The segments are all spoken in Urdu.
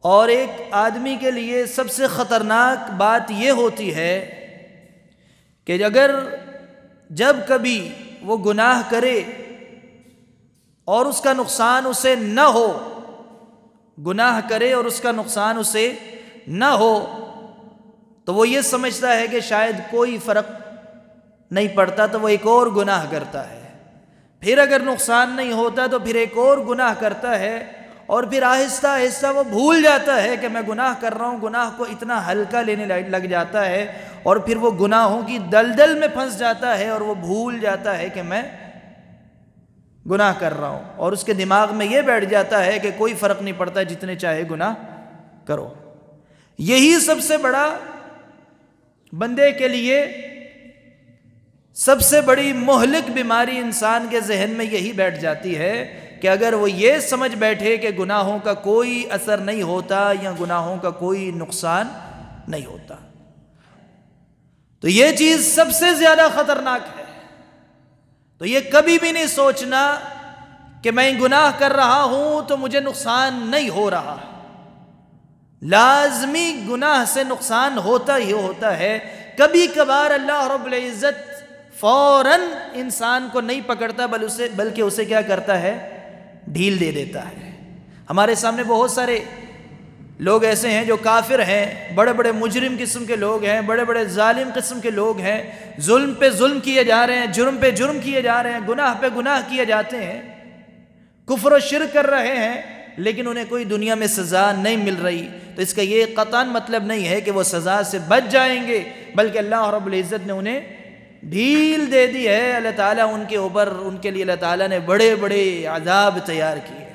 اور ایک آدمی کے لیے سب سے خطرناک بات یہ ہوتی ہے کہ جب کبھی وہ گناہ کرے اور اس کا نقصان اسے نہ ہو، گناہ کرے اور اس کا نقصان اسے نہ ہو، تو وہ یہ سمجھتا ہے کہ شاید کوئی فرق نہیں پڑتا، تو وہ ایک اور گناہ کرتا ہے۔ پھر اگر نقصان نہیں ہوتا تو پھر ایک اور گناہ کرتا ہے، اور پھر آہستہ آہستہ وہ بھول جاتا ہے کہ میں گناہ کر رہا ہوں، گناہ کو اتنا ہلکا لینے لگ جاتا ہے، اور پھر وہ گناہوں کی دلدل میں پھنس جاتا ہے، اور وہ بھول جاتا ہے کہ میں گناہ کر رہا ہوں، اور اس کے دماغ میں یہ بیٹھ جاتا ہے کہ کوئی فرق نہیں پڑتا، جتنے چاہے گناہ کرو۔ یہی سب سے بڑا بندے کے لیے سب سے بڑی مہلک بیماری انسان کے ذہن میں یہی بیٹھ جاتی ہے کہ اگر وہ یہ سمجھ بیٹھے کہ گناہوں کا کوئی اثر نہیں ہوتا یا گناہوں کا کوئی نقصان نہیں ہوتا، تو یہ چیز سب سے زیادہ خطرناک ہے۔ تو یہ کبھی بھی نہیں سوچنا کہ میں گناہ کر رہا ہوں تو مجھے نقصان نہیں ہو رہا، لازمی گناہ سے نقصان ہوتا ہی ہوتا ہے۔ کبھی کبھار اللہ رب العزت فوراً انسان کو نہیں پکڑتا بلکہ اسے کیا کرتا ہے، ڈھیل دے دیتا ہے۔ ہمارے سامنے بہت سارے لوگ ایسے ہیں جو کافر ہیں، بڑے بڑے مجرم قسم کے لوگ ہیں، بڑے بڑے ظالم قسم کے لوگ ہیں، ظلم پہ ظلم کیے جا رہے ہیں، جرم پہ جرم کیے جا رہے ہیں، گناہ پہ گناہ کیے جاتے ہیں، کفر و شرک کر رہے ہیں، لیکن انہیں کوئی دنیا میں سزا نہیں مل رہی۔ تو اس کا یہ قطعاً مطلب نہیں ہے کہ وہ سزا سے بچ جائیں گے، بلکہ اللہ رب العزت نے انہیں ڈھیل دے دی ہے۔ اللہ تعالیٰ ان کے اوپر، ان کے لیے اللہ تعالیٰ نے بڑے بڑے عذاب تیار کیے۔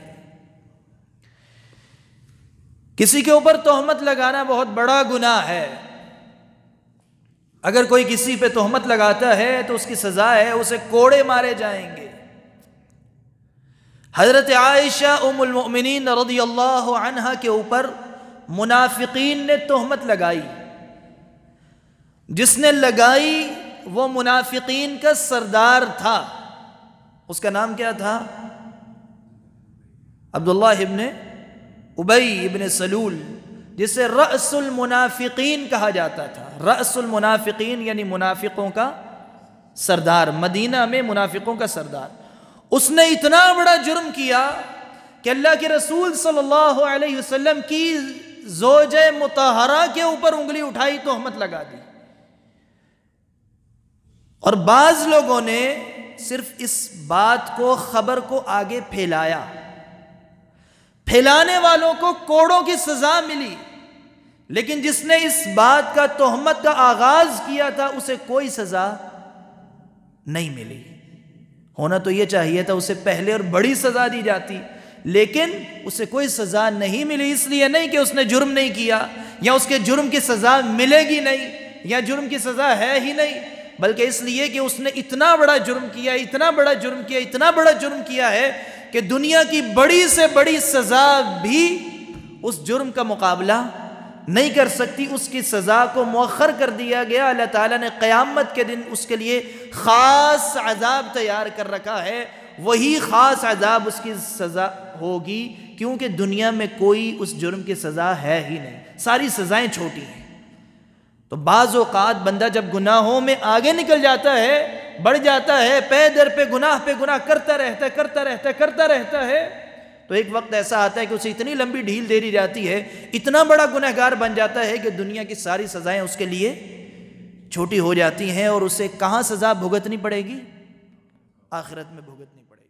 کسی کے اوپر تہمت لگانا بہت بڑا گناہ ہے۔ اگر کوئی کسی پہ تہمت لگاتا ہے تو اس کی سزا ہے اسے کوڑے مارے جائیں گے۔ حضرت عائشہ ام المؤمنین رضی اللہ عنہا کے اوپر منافقین نے تہمت لگائی۔ جس نے لگائی وہ منافقین کا سردار تھا، اس کا نام کیا تھا؟ عبداللہ ابن ابی ابن سلول، جسے رأس المنافقین کہا جاتا تھا۔ رأس المنافقین یعنی منافقوں کا سردار، مدینہ میں منافقوں کا سردار۔ اس نے اتنا بڑا جرم کیا کہ اللہ کے رسول صلی اللہ علیہ وسلم کی زوجہ مطہرہ کے اوپر انگلی اٹھائی، تہمت لگا دی۔ اور بعض لوگوں نے صرف اس بات کو، خبر کو آگے پھیلایا، پھیلانے والوں کو کوڑوں کی سزا ملی، لیکن جس نے اس بات کا، تہمت کا آغاز کیا تھا، اسے کوئی سزا نہیں ملی۔ ہونا تو یہ چاہیے تھا اسے پہلے اور بڑی سزا دی جاتی، لیکن اسے کوئی سزا نہیں ملی۔ اس لیے نہیں کہ اس نے جرم نہیں کیا یا اس کے جرم کی سزا ملے گی نہیں یا جرم کی سزا ہے ہی نہیں، بلکہ اس لیے کہ اس نے اتنا بڑا جرم کیا، اتنا بڑا جرم کیا، اتنا بڑا جرم کیا ہے کہ دنیا کی بڑی سے بڑی سزا بھی اس جرم کا مقابلہ نہیں کر سکتی۔ اس کی سزا کو مؤخر کر دیا گیا۔ اللہ تعالیٰ نے قیامت کے دن اس کے لیے خاص عذاب تیار کر رکھا ہے، وہی خاص عذاب اس کی سزا ہوگی، کیونکہ دنیا میں کوئی اس جرم کی سزا ہے ہی نہیں، ساری سزائیں چھوٹی ہیں۔ تو بعض اوقات بندہ جب گناہوں میں آگے نکل جاتا ہے، بڑھ جاتا ہے، پے در پہ گناہ کرتا رہتا ہے، تو ایک وقت ایسا آتا ہے کہ اسے اتنی لمبی ڈھیل دے دی جاتی ہے، اتنا بڑا گنہگار بن جاتا ہے کہ دنیا کی ساری سزائیں اس کے لیے چھوٹی ہو جاتی ہیں، اور اسے کہاں سزا بھگتنی پڑے گی؟ آخرت میں بھگتنی پڑے گی۔